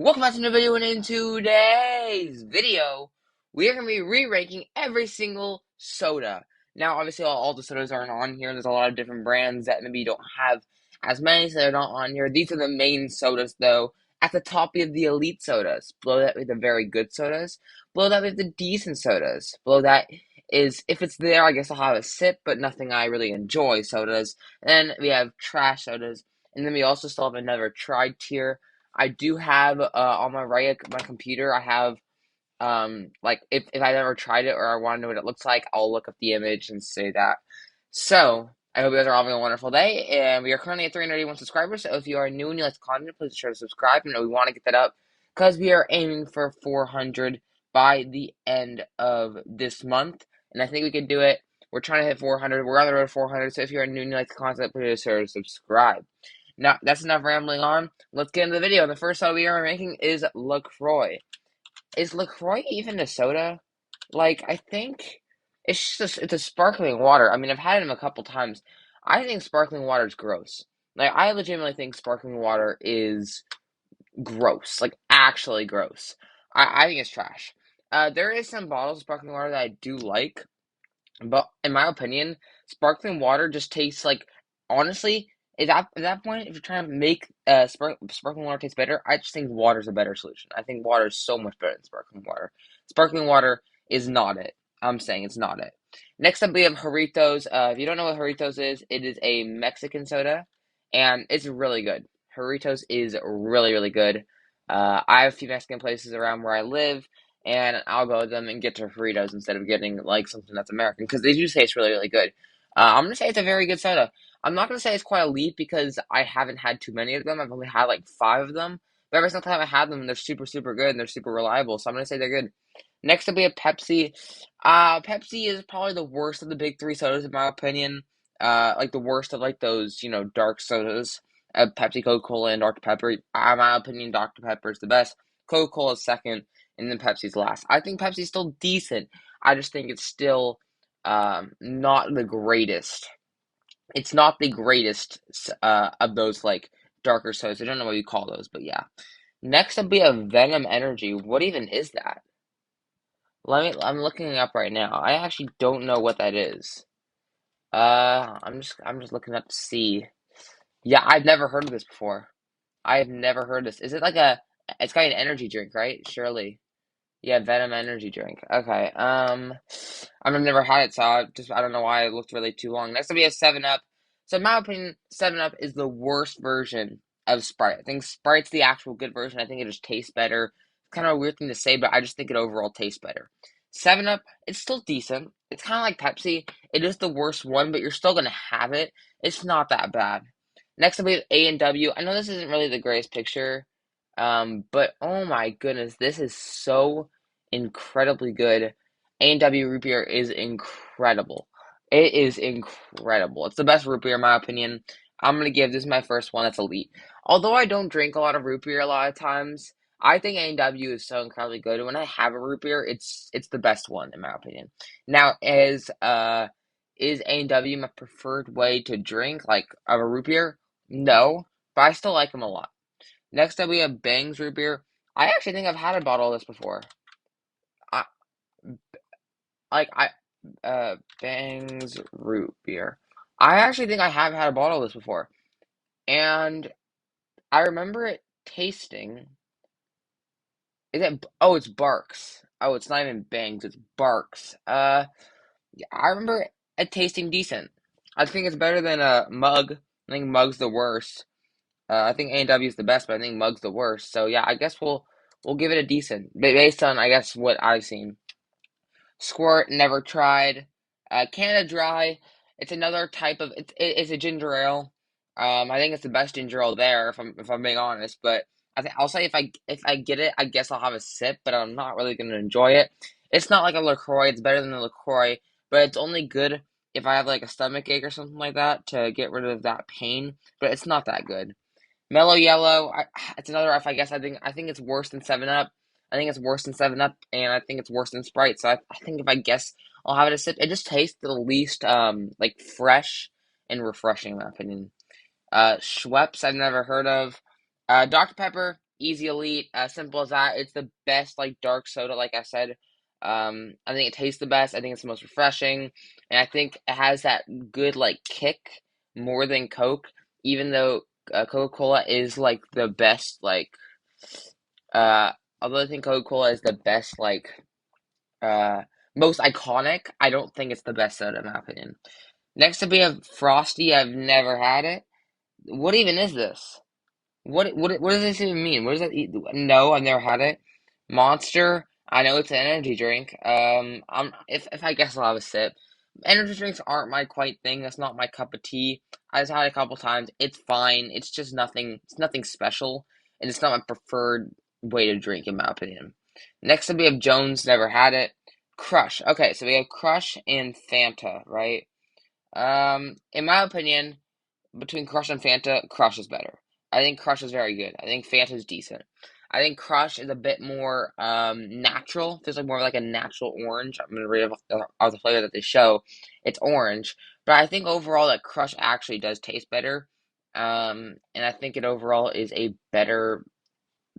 Welcome back to another video, and in today's video, we are going to be re-ranking every single soda. Now, obviously, all the sodas aren't on here. There's a lot of different brands that maybe don't have as many, so they're not on here. These are the main sodas, though. At the top, we have the elite sodas. Below that, we have the very good sodas. Below that, we have the decent sodas. Below that is, if it's there, I guess I'll have a sip, but nothing I really enjoy sodas. And then we have trash sodas. And then we also still have another tried tier. I do have on my right, my computer, I have like if I've ever tried it or I want to know what it looks like, I'll look up the image and say that. So I hope you guys are having a wonderful day, and we are currently at 381 subscribers. So if you are new and you like the content, please be sure to subscribe. And we want to get that up because we are aiming for 400 by the end of this month, and I think we can do it. We're trying to hit 400. We're on the road to 400. So if you are new and you like the content, please be sure to subscribe. Now, that's enough rambling on. Let's get into the video. The first soda we are making is LaCroix. Is LaCroix even a soda? Like, I think it's a sparkling water. I mean, I've had them a couple times. I think sparkling water is gross. Like, I legitimately think sparkling water is gross. Like, actually gross. I think it's trash. There is some bottles of sparkling water that I do like, but in my opinion, sparkling water just tastes like, honestly, at that point, if you're trying to make sparkling water taste better, I just think water's a better solution. I think water is so much better than sparkling water. Sparkling water is not it. I'm saying it's not it. Next up, we have Jarritos. If you don't know what Jarritos is, it is a Mexican soda, and it's really good. Jarritos is really, really good. I have a few Mexican places around where I live, and I'll go to them and get Doritos instead of getting like something that's American because they do say it's really, really good. I'm gonna say it's a very good soda. I'm not gonna say it's quite elite because I haven't had too many of them. I've only had like 5 of them, but every single time I had them, they're super, super good and they're super reliable. So I'm gonna say they're good. Next up, we have Pepsi. Pepsi is probably the worst of the big three sodas in my opinion. Like the worst of like those dark sodas. Pepsi, Coca-Cola, and Dr. Pepper. In my opinion, Dr. Pepper is the best. Coca-Cola is second, and then Pepsi's last. I think Pepsi's still decent. I just think it's still not the greatest. It's not the greatest of those like darker sodas. I don't know what you call those, but yeah. Next up, we have Venom Energy. What even is that? I'm looking it up right now. I actually don't know what that is. I'm just looking up to see. Yeah, I've never heard of this before. I have never heard this. Is it like a? It's got an energy drink, right? Surely. Yeah, Venom energy drink. Okay. I've never had it, so I don't know why it looked really too long. Next up, we have Seven Up. So in my opinion, Seven Up is the worst version of Sprite. I think Sprite's the actual good version. I think it just tastes better. Kind of a weird thing to say, but I just think it overall tastes better. Seven Up, it's still decent. It's kind of like Pepsi. It is the worst one, but you're still gonna have it. It's not that bad. Next up, we have A&W. I know this isn't really the greatest picture, but oh my goodness, this is so incredibly good. A&W root beer is incredible. It is incredible. It's the best root beer in my opinion. I'm gonna give this my first one that's elite. Although I don't drink a lot of root beer a lot of times, I think A&W is so incredibly good. When I have a root beer, it's the best one in my opinion. Now, is A&W my preferred way to drink like of a root beer? No, but I still like them a lot. Next up, we have Bang's root beer. I actually think I've had a bottle of this before. I like I Bang's root beer. I actually think I have had a bottle of this before, and I remember it tasting. Is it? Oh, it's Barks. Oh, it's not even Bang's. It's Barks. Yeah, I remember it tasting decent. I think it's better than a Mug. I think Mug's the worst. I think A&W is the best, but I think Mug's the worst. So yeah, I guess we'll give it a decent based on I guess what I've seen. Squirt, never tried. Canada Dry, it's another type of it's a ginger ale. I think it's the best ginger ale there if I'm being honest. But I'll say if I get it, I guess I'll have a sip, but I'm not really gonna enjoy it. It's not like a LaCroix. It's better than a LaCroix, but it's only good if I have like a stomach ache or something like that to get rid of that pain. But it's not that good. Mellow Yellow, it's another F. I guess I think it's worse than Seven Up. I think it's worse than Seven Up, and I think it's worse than Sprite. So I think if I guess I'll have it a sip. It just tastes the least like fresh and refreshing in my opinion. Schweppes I've never heard of. Dr. Pepper, easy elite, simple as that. It's the best like dark soda, like I said. I think it tastes the best. I think it's the most refreshing, and I think it has that good like kick more than Coke. Even though Coca-Cola is like the best uh, although I think Coca-Cola is the best uh most iconic, I don't think it's the best soda in my opinion. Next up we have Frosty. I've never had it. What even is this? What does this even mean? What does that eat? No, I've never had it. Monster. I know it's an energy drink. If I guess I'll have a sip. Energy drinks aren't my quite thing. That's not my cup of tea. I've had it a couple times. It's fine. It's just nothing. It's nothing special, and it's not my preferred way to drink, in my opinion. Next up, we have Jones. Never had it. Crush. Okay, so we have Crush and Fanta, right? In my opinion, between Crush and Fanta, Crush is better. I think Crush is very good. I think Fanta is decent. I think Crush is a bit more natural. Feels like more like a natural orange. I'm gonna read off the flavor that they show. It's orange, but I think overall that Crush actually does taste better. And I think it overall is a better.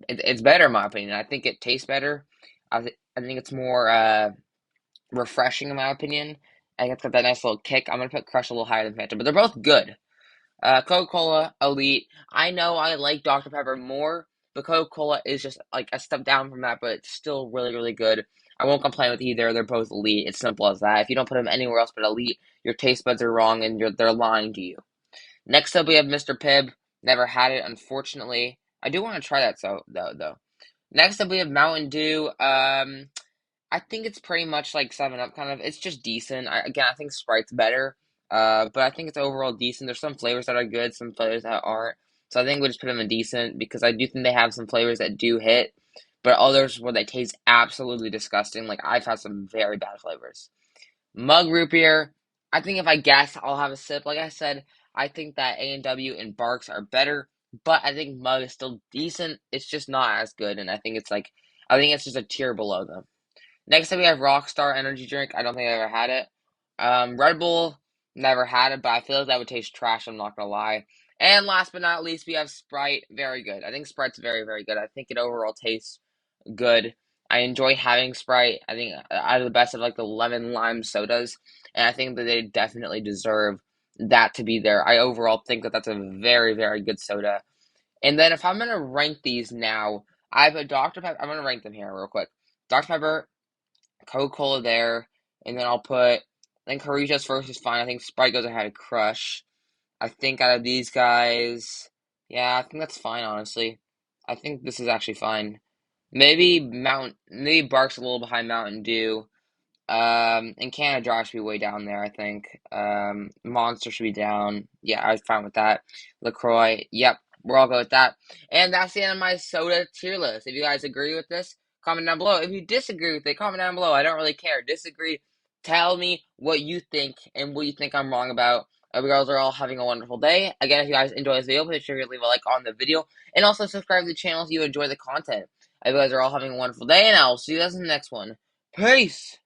It's better in my opinion. I think it tastes better. I think it's more refreshing in my opinion. I think it's got that nice little kick. I'm gonna put Crush a little higher than Fanta, but they're both good. Coca-Cola, Elite. I know I like Dr. Pepper more, but Coca-Cola is just like a step down from that, but it's still really, really good. I won't complain with either. They're both elite. It's simple as that. If you don't put them anywhere else but elite, your taste buds are wrong and they're lying to you. Next up, we have Mr. Pibb. Never had it, unfortunately. I do want to try that though. Next up, we have Mountain Dew. I think it's pretty much like Seven Up, kind of. It's just decent. I think Sprite's better. But I think it's overall decent. There's some flavors that are good, some flavors that aren't. So I think we just put them in decent because I do think they have some flavors that do hit, but others where they taste absolutely disgusting. Like I've had some very bad flavors. Mug root beer. I think if I guess, I'll have a sip. Like I said, I think that A&W and Barks are better, but I think Mug is still decent. It's just not as good, and I think it's just a tier below them. Next up, we have Rockstar Energy Drink. I don't think I've ever had it. Red Bull, never had it, but I feel like that would taste trash. I'm not gonna lie. And last but not least, we have Sprite. Very good. I think Sprite's very, very good. I think it overall tastes good. I enjoy having Sprite. I think out of the best of like the lemon lime sodas, and I think that they definitely deserve that to be there. I overall think that that's a very, very good soda. And then if I'm gonna rank these now, I have a Dr. Pepper. I'm gonna rank them here real quick. Dr. Pepper, Coca-Cola there, and then I'll put, I think Harritos first is fine. I think Sprite goes ahead of Crush. I think out of these guys, yeah, I think that's fine, honestly. I think this is actually fine. Maybe Bark's a little behind Mountain Dew. And Canada Dry should be way down there, I think. Monster should be down. Yeah, I was fine with that. LaCroix, yep, we're all good with that. And that's the end of my soda tier list. If you guys agree with this, comment down below. If you disagree with it, comment down below. I don't really care. Disagree. Tell me what you think and what you think I'm wrong about. I hope you guys are all having a wonderful day. Again, if you guys enjoy this video, please sure to leave a like on the video. And also subscribe to the channel if you enjoy the content. I hope you guys are all having a wonderful day, and I'll see you guys in the next one. Peace!